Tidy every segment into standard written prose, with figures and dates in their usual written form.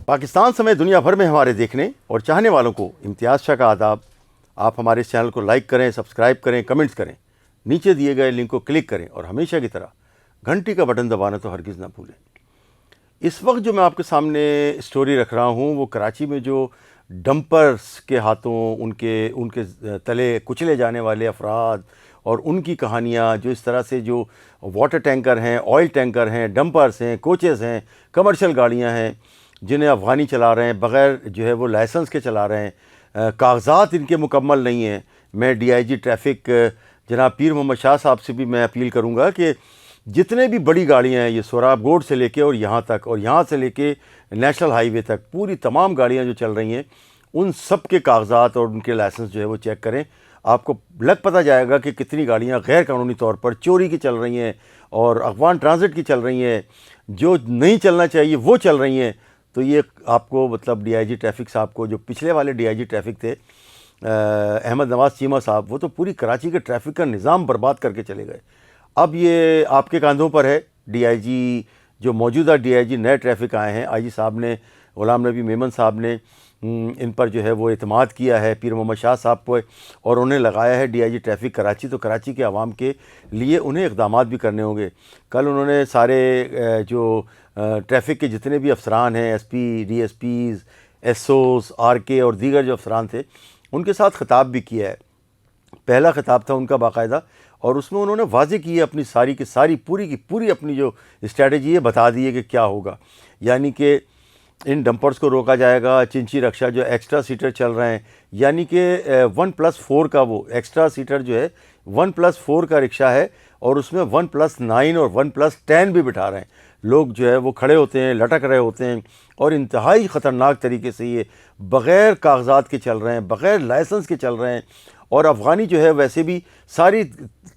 پاکستان سمیت دنیا بھر میں ہمارے دیکھنے اور چاہنے والوں کو امتیاز شاہ کا آداب. آپ ہمارے اس چینل کو لائک کریں، سبسکرائب کریں، کمنٹس کریں، نیچے دیے گئے لنک کو کلک کریں اور ہمیشہ کی طرح گھنٹی کا بٹن دبانا تو ہرگز نہ بھولیں. اس وقت جو میں آپ کے سامنے اسٹوری رکھ رہا ہوں وہ کراچی میں جو ڈمپرز کے ہاتھوں ان کے تلے کچلے جانے والے افراد اور ان کی کہانیاں، جو اس طرح سے جو واٹر ٹینکر ہیں، آئل ٹینکر ہیں، ڈمپرز ہیں، کوچز ہیں، کمرشل گاڑیاں ہیں جنہیں افغانی چلا رہے ہیں، بغیر جو ہے وہ لائسنس کے چلا رہے ہیں، کاغذات ان کے مکمل نہیں ہیں. میں ڈی آئی جی ٹریفک جناب پیر محمد شاہ صاحب سے بھی میں اپیل کروں گا کہ جتنے بھی بڑی گاڑیاں ہیں، یہ سوراب گوڈ سے لے کے اور یہاں تک، اور یہاں سے لے کے نیشنل ہائی وے تک، پوری تمام گاڑیاں جو چل رہی ہیں ان سب کے کاغذات اور ان کے لائسنس جو ہے وہ چیک کریں. آپ کو لگ پتہ جائے گا کہ کتنی گاڑیاں غیر قانونی طور پر چوری کی چل رہی ہیں اور افغان ٹرانزٹ کی چل رہی ہیں، جو نہیں چلنا چاہیے وہ چل رہی ہیں. تو یہ آپ کو مطلب ڈی آئی جی ٹریفک صاحب کو، جو پچھلے والے ڈی آئی جی ٹریفک تھے احمد نواز چیمہ صاحب، وہ تو پوری کراچی کے ٹریفک کا نظام برباد کر کے چلے گئے. اب یہ آپ کے کاندھوں پر ہے. ڈی آئی جی جو موجودہ ڈی آئی جی نئے ٹریفک آئے ہیں، آئی جی صاحب نے، غلام نبی میمن صاحب نے ان پر جو ہے وہ اعتماد کیا ہے پیر محمد شاہ صاحب کو، اور انہیں لگایا ہے D I G traffic Karachi. تو کراچی کے عوام کے لیے انہیں اقدامات بھی کرنے ہوں گے. کل انہوں نے سارے جو ٹریفک کے جتنے بھی افسران ہیں، S P, D S Ps, S Os, آر کے اور دیگر جو افسران تھے، ان کے ساتھ خطاب بھی کیا ہے. پہلا خطاب تھا ان کا باقاعدہ، اور اس میں انہوں نے واضح کی ہے اپنی ساری کی ساری پوری کی پوری اپنی جو اسٹریٹجی ہے بتا دی ہے کہ کیا ہوگا. یعنی کہ ان ڈمپرز کو روکا جائے گا. چنچی رکشا جو ایکسٹرا سیٹر چل رہے ہیں، یعنی کہ 1+4 کا وہ ایکسٹرا سیٹر جو ہے 1+4 کا رکشہ ہے، اور اس میں 1+9 اور 1+10 بھی بٹھا رہے ہیں. لوگ جو ہے وہ کھڑے ہوتے ہیں، لٹک رہے ہوتے ہیں، اور انتہائی خطرناک طریقے سے یہ بغیر کاغذات کے چل رہے ہیں، بغیر لائسنس کے چل رہے ہیں. اور افغانی جو ہے ویسے بھی ساری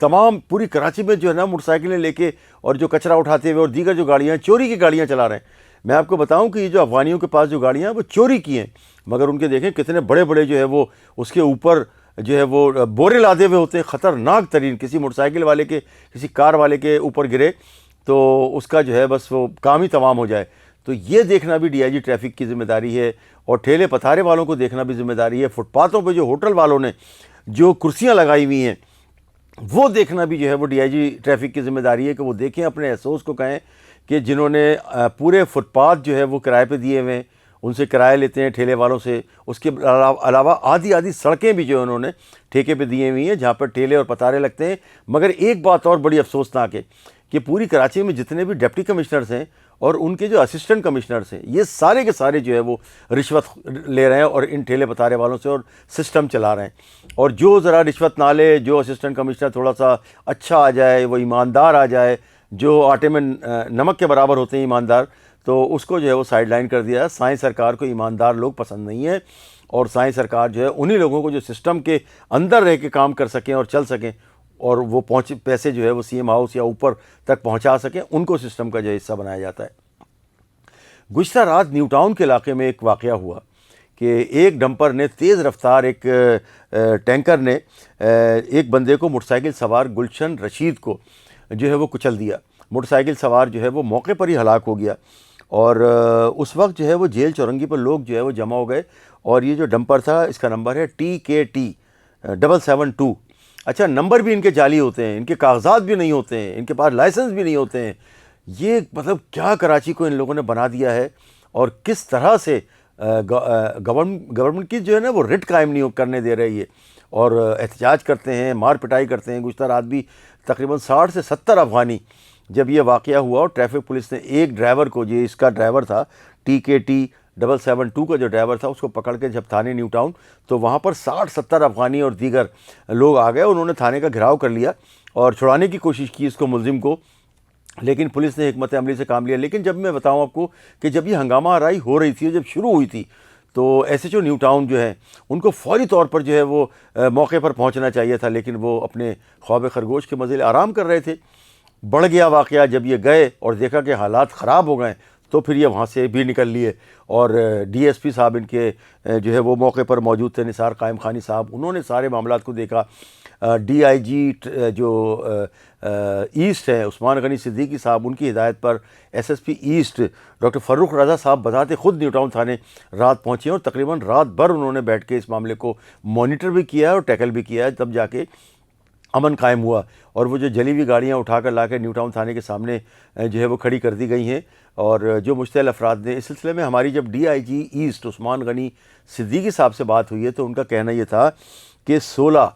تمام پوری کراچی میں جو ہے نا موٹر سائیکلیں لے کے اور جو کچرا اٹھاتے ہوئے اور دیگر جو گاڑیاں چوری کی گاڑیاں چلا رہے ہیں. میں آپ کو بتاؤں کہ یہ جو افغانیوں کے پاس جو گاڑیاں ہیں وہ چوری کی ہیں، مگر ان کے دیکھیں کتنے بڑے بڑے جو ہے وہ اس کے اوپر جو ہے وہ بورے لادے ہوئے ہوتے ہیں، خطرناک ترین. کسی موٹر سائیکل والے کے، کسی کار والے کے اوپر گرے تو اس کا جو ہے بس وہ کام ہی تمام ہو جائے. تو یہ دیکھنا بھی ڈی آئی جی ٹریفک کی ذمہ داری ہے، اور ٹھیلے پتھارے والوں کو دیکھنا بھی ذمہ داری ہے. فٹ پاتھوں پہ جو ہوٹل والوں نے جو کرسیاں لگائی ہوئی ہیں وہ دیکھنا بھی جو ہے وہ ڈی آئی جی ٹریفک کی ذمہ داری ہے کہ وہ دیکھیں، اپنے ایس اوز کو کہیں کہ جنہوں نے پورے فٹ پاتھ جو ہے وہ کرائے پہ دیے ہوئے ہیں، ان سے کرایہ لیتے ہیں ٹھیلے والوں سے. اس کے علاوہ آدھی سڑکیں بھی جو انہوں نے ٹھیکے پہ دیے ہوئی ہیں جہاں پر ٹھیلے اور پتارے لگتے ہیں. مگر ایک بات اور بڑی افسوسناک ہے کہ پوری کراچی میں جتنے بھی ڈپٹی کمشنرز ہیں اور ان کے جو اسسٹنٹ کمشنرز ہیں، یہ سارے کے سارے جو ہے وہ رشوت لے رہے ہیں اور ان ٹھیلے پتارے والوں سے اور سسٹم چلا رہے ہیں. اور جو ذرا رشوت نہ لے، جو اسسٹنٹ کمشنر تھوڑا سا اچھا آ جائے، وہ ایماندار آ جائے، جو آٹے میں نمک کے برابر ہوتے ہیں ایماندار، تو اس کو جو ہے وہ سائیڈ لائن کر دیا ہے. سائیں سرکار کو ایماندار لوگ پسند نہیں ہیں، اور سائیں سرکار جو ہے انہی لوگوں کو جو سسٹم کے اندر رہ کے کام کر سکیں اور چل سکیں اور وہ پیسے جو ہے وہ سی ایم ہاؤس یا اوپر تک پہنچا سکیں، ان کو سسٹم کا جو حصہ بنایا جاتا ہے. گزشتہ رات نیو ٹاؤن کے علاقے میں ایک واقعہ ہوا کہ ایک ڈمپر نے تیز رفتار ایک ٹینکر نے ایک بندے کو، موٹر سائیکل سوار گلشن رشید کو جو ہے وہ کچل دیا. موٹر سائیکل سوار جو ہے وہ موقع پر ہی ہلاک ہو گیا، اور اس وقت جو ہے وہ جیل چورنگی پر لوگ جو ہے وہ جمع ہو گئے. اور یہ جو ڈمپر تھا اس کا نمبر ہے TKT 772. اچھا، نمبر بھی ان کے جعلی ہوتے ہیں، ان کے کاغذات بھی نہیں ہوتے ہیں، ان کے پاس لائسنس بھی نہیں ہوتے ہیں. یہ مطلب کیا کراچی کو ان لوگوں نے بنا دیا ہے، اور کس طرح سے گورنمنٹ کی جو ہے نا وہ رٹ قائم نہیں کرنے دے رہی ہے، اور احتجاج کرتے ہیں، مار پٹائی کرتے ہیں. گزشتہ رات بھی تقریباً 60 سے 70 افغانی، جب یہ واقعہ ہوا اور ٹریفک پولیس نے ایک ڈرائیور کو، جو اس کا ڈرائیور تھا TKT 772 کا جو ڈرائیور تھا، اس کو پکڑ کے جب تھانے نیو ٹاؤن، تو وہاں پر 60-70 افغانی اور دیگر لوگ آ گئے. انہوں نے تھانے کا گھیراؤ کر لیا اور چھڑانے کی کوشش کی اس کو، ملزم کو، لیکن پولیس نے حکمت عملی سے کام لیا. لیکن جب میں بتاؤں آپ کو کہ جب یہ ہنگامہ آرائی ہو رہی تھی، جب شروع ہوئی تھی، تو S H O New Town جو ہے ان کو فوری طور پر جو ہے وہ موقع پر پہنچنا چاہیے تھا، لیکن وہ اپنے خواب خرگوش کے مزے آرام کر رہے تھے. بڑھ گیا واقعہ جب یہ گئے اور دیکھا کہ حالات خراب ہو گئے، تو پھر یہ وہاں سے بھی نکل لیے. اور ڈی ایس پی صاحب ان کے جو ہے وہ موقع پر موجود تھے، نثار قائم خانی صاحب، انہوں نے سارے معاملات کو دیکھا. ڈی آئی جی جو ایسٹ ہیں عثمان غنی صدیقی صاحب، ان کی ہدایت پر S S P east doctor Farrukh Raza صاحب بذات خود نیو ٹاؤن تھانے رات پہنچے ہیں اور تقریباً رات بھر انہوں نے بیٹھ کے اس معاملے کو مانیٹر بھی کیا ہے اور ٹیکل بھی کیا ہے، تب جا کے امن قائم ہوا۔ اور وہ جو جلی ہوئی گاڑیاں اٹھا کر لا کے نیو ٹاؤن تھانے کے سامنے جو ہے وہ کھڑی کر دی گئی ہیں، اور جو مشتعل افراد نے اس سلسلے میں ہماری جب ڈی آئی جی ایسٹ عثمان غنی صدیقی صاحب سے بات ہوئی ہے تو ان کا کہنا یہ تھا کہ 16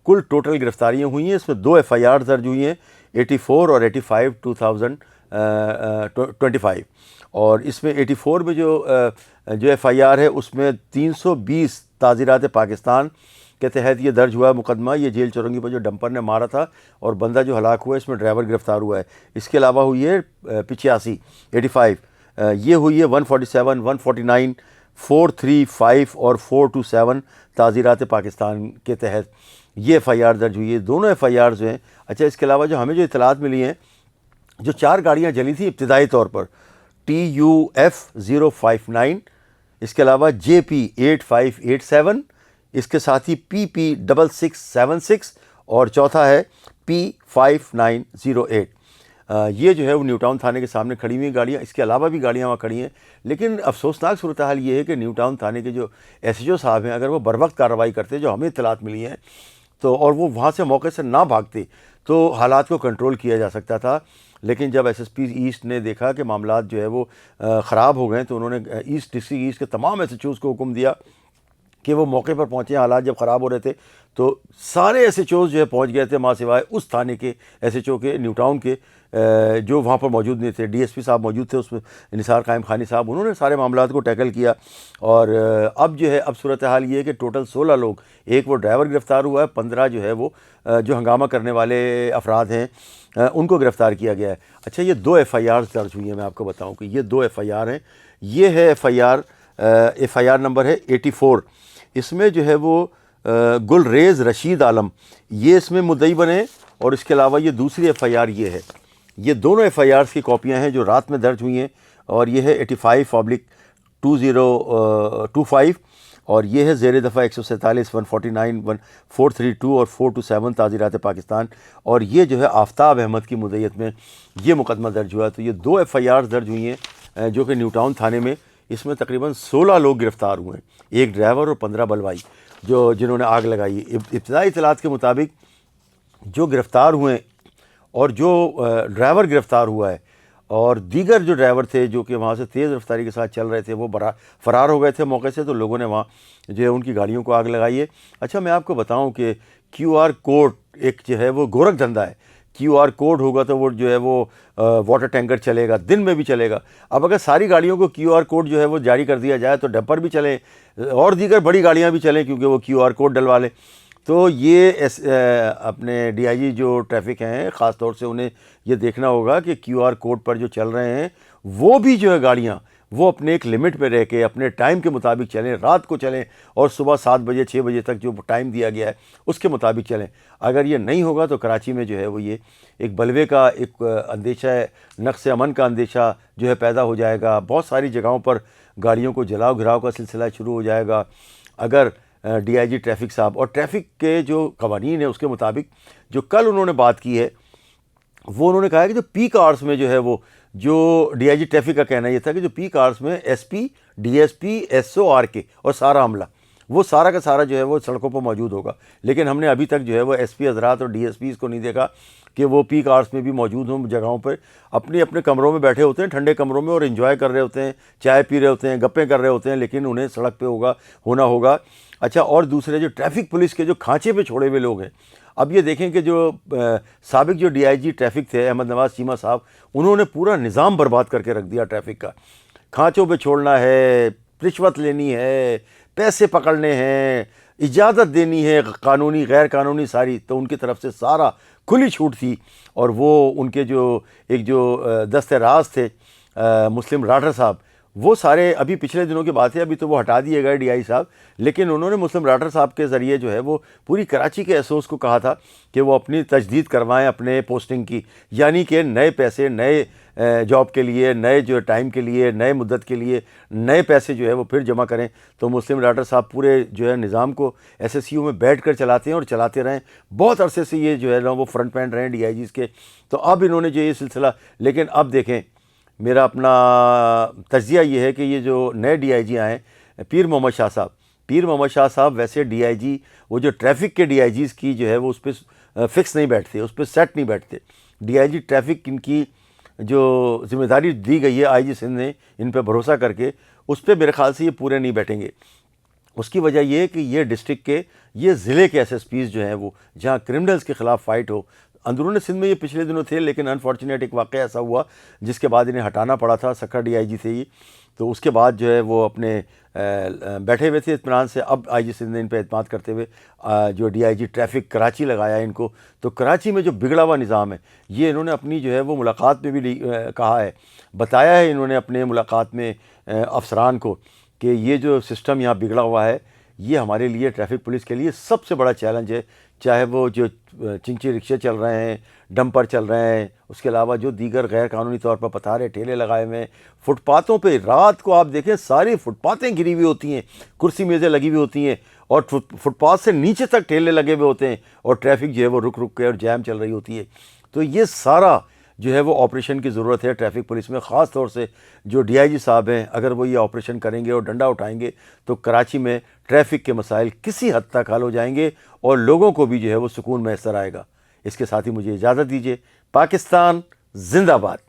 کل ٹوٹل گرفتاریاں ہوئی ہیں، اس میں 2 ایف آئی آر درج ہوئی ہیں 84 اور 85 2025، اور اس میں 84 میں جو ایف آئی آر ہے اس میں 320 تعزیرات پاکستان کے تحت یہ درج ہوا ہے مقدمہ۔ یہ جیل چورنگی پر جو ڈمپر نے مارا تھا اور بندہ جو ہلاک ہوا ہے اس میں ڈرائیور گرفتار ہوا ہے۔ اس کے علاوہ ہوئی ہے 85 یہ ہوئی ہے 147 149 435 اور 427 تعزیرات پاکستان کے تحت یہ ایف آئی آر درج ہوئی ہے، دونوں ایف آئی آر جو ہیں۔ اچھا، اس کے علاوہ جو ہمیں جو اطلاعات ملی ہیں، جو 4 گاڑیاں جلی تھیں ابتدائی طور پر TUF 059، اس کے علاوہ JP 8587، اس کے ساتھ ہی PP 6676 اور چوتھا ہے P5908۔ یہ جو ہے وہ نیو ٹاؤن تھانے کے سامنے کھڑی ہوئی گاڑیاں، اس کے علاوہ بھی گاڑیاں وہاں کھڑی ہیں، لیکن افسوسناک صورتحال یہ ہے کہ نیو ٹاؤن تھانے کے جو SHO صاحب ہیں، اگر وہ بر وقت کارروائی کرتے جو ہمیں اطلاعات ملی ہیں تو، اور وہ وہاں سے موقع سے نہ بھاگتے تو حالات کو کنٹرول کیا جا سکتا تھا۔ لیکن جب ایس ایس پی ایسٹ نے دیکھا کہ معاملات جو ہے وہ خراب ہو گئے تو انہوں نے ڈسٹرکٹ ایسٹ کے تمام SHOs کو حکم دیا کہ وہ موقع پر پہنچے۔ حالات جب خراب ہو رہے تھے تو سارے SHOs جو ہے پہنچ گئے تھے، ماں سوائے اس تھانے کے SHO کے نیو ٹاؤن کے جو وہاں پر موجود نہیں تھے۔ DSP صاحب موجود تھے اس میں، نثار قائم خانی صاحب، انہوں نے سارے معاملات کو ٹیکل کیا۔ اور اب جو ہے اب صورتحال یہ ہے کہ ٹوٹل 16 لوگ، ایک وہ ڈرائیور گرفتار ہوا ہے، 15 جو ہے وہ جو ہنگامہ کرنے والے افراد ہیں ان کو گرفتار کیا گیا ہے۔ اچھا، یہ 2 ایف آئی آر درج ہوئی ہیں، میں آپ کو بتاؤں کہ یہ 2 ایف آئی آر ہیں۔ یہ ہے ایف آئی آر نمبر ہے 84، اس میں جو ہے وہ گلریز رشید عالم یہ اس میں مدعی بنے، اور اس کے علاوہ یہ دوسری ایف آئی آر یہ ہے۔ یہ دونوں ایف آئی آرز کی کاپیاں ہیں جو رات میں درج ہوئی ہیں، اور یہ ہے 85/2025 اور یہ ہے زیر دفعہ 147 149 432 اور 427 تعزیرات پاکستان، اور یہ جو ہے آفتاب احمد کی مدعیت میں یہ مقدمہ درج ہوا ہے۔ تو یہ 2 ایف آئی آرز درج ہوئی ہیں جو کہ نیو ٹاؤن تھانے میں، اس میں تقریباً 16 لوگ گرفتار ہوئے ہیں، ایک ڈرائیور اور 15 بلوائی جنہوں نے آگ لگائی۔ ابتدائی اطلاعات کے مطابق جو گرفتار ہوئے اور جو ڈرائیور گرفتار ہوا ہے اور دیگر جو ڈرائیور تھے جو کہ وہاں سے تیز رفتاری کے ساتھ چل رہے تھے، وہ فرار ہو گئے تھے موقع سے، تو لوگوں نے وہاں جو ہے ان کی گاڑیوں کو آگ لگائی ہے۔ اچھا، میں آپ کو بتاؤں کہ QR کوڈ ایک جو ہے وہ گورکھ دھندا ہے۔ QR کوڈ ہوگا تو وہ جو ہے وہ واٹر ٹینکر چلے گا، دن میں بھی چلے گا۔ اب اگر ساری گاڑیوں کو QR کوڈ جو ہے وہ جاری کر دیا جائے تو ڈمپر بھی چلیں اور دیگر بڑی گاڑیاں بھی چلیں، کیونکہ وہ QR کوڈ ڈلوا لیں۔ تو یہ اپنے ڈی آئی جی جو ٹریفک ہیں خاص طور سے انہیں یہ دیکھنا ہوگا کہ QR کوڈ پر جو چل رہے ہیں وہ بھی جو ہے گاڑیاں وہ اپنے ایک لمٹ پہ رہ کے اپنے ٹائم کے مطابق چلیں، رات کو چلیں اور صبح 7 بجے 6 بجے تک جو ٹائم دیا گیا ہے اس کے مطابق چلیں۔ اگر یہ نہیں ہوگا تو کراچی میں جو ہے وہ یہ ایک بلوے کا ایک اندیشہ ہے، نقص امن کا اندیشہ جو ہے پیدا ہو جائے گا۔ بہت ساری جگہوں پر گاڑیوں کو جلاؤ گھراؤ کا سلسلہ شروع ہو جائے گا اگر ڈی آئی جی ٹریفک صاحب اور ٹریفک کے جو قوانین ہیں اس کے مطابق جو کل انہوں نے بات کی ہے، وہ انہوں نے کہا ہے کہ جو پیک آورس میں جو ہے وہ جو ڈی آئی جی ٹریفک کا کہنا یہ تھا کہ جو پیک آورس میں SP DSP SO RK اور سارا عملہ وہ سارا کا سارا جو ہے وہ سڑکوں پر موجود ہوگا، لیکن ہم نے ابھی تک جو ہے وہ SP حضرات اور DSPs کو نہیں دیکھا کہ وہ پیک آورس میں بھی موجود ہوں جگہوں پر، اپنے کمروں میں بیٹھے ہوتے ہیں ٹھنڈے کمروں میں اور انجوائے کر رہے ہوتے ہیں، چائے پی رہے ہوتے ہیں، گپیں کر رہے ہوتے ہیں، لیکن انہیں سڑک پہ ہونا ہوگا۔ اچھا، اور دوسرے جو ٹریفک پولیس کے جو کھانچے پہ چھوڑے ہوئے لوگ ہیں، اب یہ دیکھیں کہ جو سابق جو DIG ٹریفک تھے احمد نواز چیمہ صاحب، انہوں نے پورا نظام برباد کر کے رکھ دیا ٹریفک کا۔ کھانچوں پہ چھوڑنا ہے، رشوت لینی ہے، پیسے پکڑنے ہیں، اجازت دینی ہے قانونی غیر قانونی ساری، تو ان کی طرف سے سارا کھلی چھوٹ تھی۔ اور وہ ان کے جو ایک جو دست راز تھے مسلم راٹھر صاحب، وہ سارے ابھی پچھلے دنوں کی بات ہے، ابھی تو وہ ہٹا دیے گئے ڈی آئی صاحب، لیکن انہوں نے مسلم رائٹر صاحب کے ذریعے جو ہے وہ پوری کراچی کے ایس اوز کو کہا تھا کہ وہ اپنی تجدید کروائیں اپنے پوسٹنگ کی، یعنی کہ نئے پیسے، نئے جاب کے لیے، نئے جو ٹائم کے لیے، نئے مدت کے لیے نئے پیسے جو ہے وہ پھر جمع کریں۔ تو مسلم رائٹر صاحب پورے جو ہے نظام کو ایس ایس یو میں بیٹھ کر چلاتے ہیں اور چلاتے رہیں، بہت عرصے سے یہ جو ہے نا وہ فرنٹ مین رہے ہیں ڈی آئی جیز کے۔ تو اب انہوں نے جو یہ سلسلہ، لیکن اب دیکھیں میرا اپنا تجزیہ یہ ہے کہ یہ جو نئے ڈی آئی جی آئے ہیں، پیر محمد شاہ صاحب ویسے ڈی آئی جی، وہ جو ٹریفک کے ڈی آئی جیز کی جو ہے وہ اس پہ فکس نہیں بیٹھتے، اس پہ سیٹ نہیں بیٹھتے۔ ڈی آئی جی ٹریفک ان کی جو ذمہ داری دی گئی ہے آئی جی سندھ نے ان پہ بھروسہ کر کے، اس پہ میرے خیال سے یہ پورے نہیں بیٹھیں گے۔ اس کی وجہ یہ ہے کہ یہ ڈسٹرکٹ کے، یہ ضلع کے ایس ایس پیز جو ہیں وہ جہاں کرمنلز کے خلاف فائٹ ہو، اندرون سندھ میں یہ پچھلے دنوں تھے، لیکن انفارچونیٹ ایک واقعہ ایسا ہوا جس کے بعد انہیں ہٹانا پڑا تھا، سکھا ڈی آئی جی تھے یہ، تو اس کے بعد جو ہے وہ اپنے بیٹھے ہوئے تھے اطمینان سے۔ اب آئی جی سندھ نے ان پہ اعتماد کرتے ہوئے جو D I G traffic Karachi لگایا ان کو، تو کراچی میں جو بگڑا ہوا نظام ہے یہ انہوں نے اپنی جو ہے وہ ملاقات میں بھی کہا ہے، بتایا ہے انہوں نے اپنے ملاقات میں افسران کو کہ یہ جو سسٹم یہاں بگڑا ہوا ہے یہ ہمارے لیے، ٹریفک پولیس کے لیے سب سے بڑا چیلنج ہے، چاہے وہ جو چنچی رکشے چل رہے ہیں، ڈمپر چل رہے ہیں، اس کے علاوہ جو دیگر غیر قانونی طور پر پتھارے ٹھیلے لگائے ہوئے ہیں، فٹ پاتھوں پہ رات کو آپ دیکھیں ساری فٹ پاتھیں گری ہوئی ہوتی ہیں، کرسی میزیں لگی ہوئی ہوتی ہیں، اور فٹ پاتھ سے نیچے تک ٹھیلے لگے ہوئے ہوتے ہیں، اور ٹریفک جو ہے وہ رک کے اور جیم چل رہی ہوتی ہے۔ تو یہ سارا جو ہے وہ آپریشن کی ضرورت ہے ٹریفک پولیس میں، خاص طور سے جو ڈی آئی جی صاحب ہیں، اگر وہ یہ آپریشن کریں گے اور ڈنڈا اٹھائیں گے تو کراچی میں ٹریفک کے مسائل کسی حد تک حل ہو جائیں گے، اور لوگوں کو بھی جو ہے وہ سکون میسر آئے گا۔ اس کے ساتھ ہی مجھے اجازت دیجیے۔ پاکستان زندہ باد۔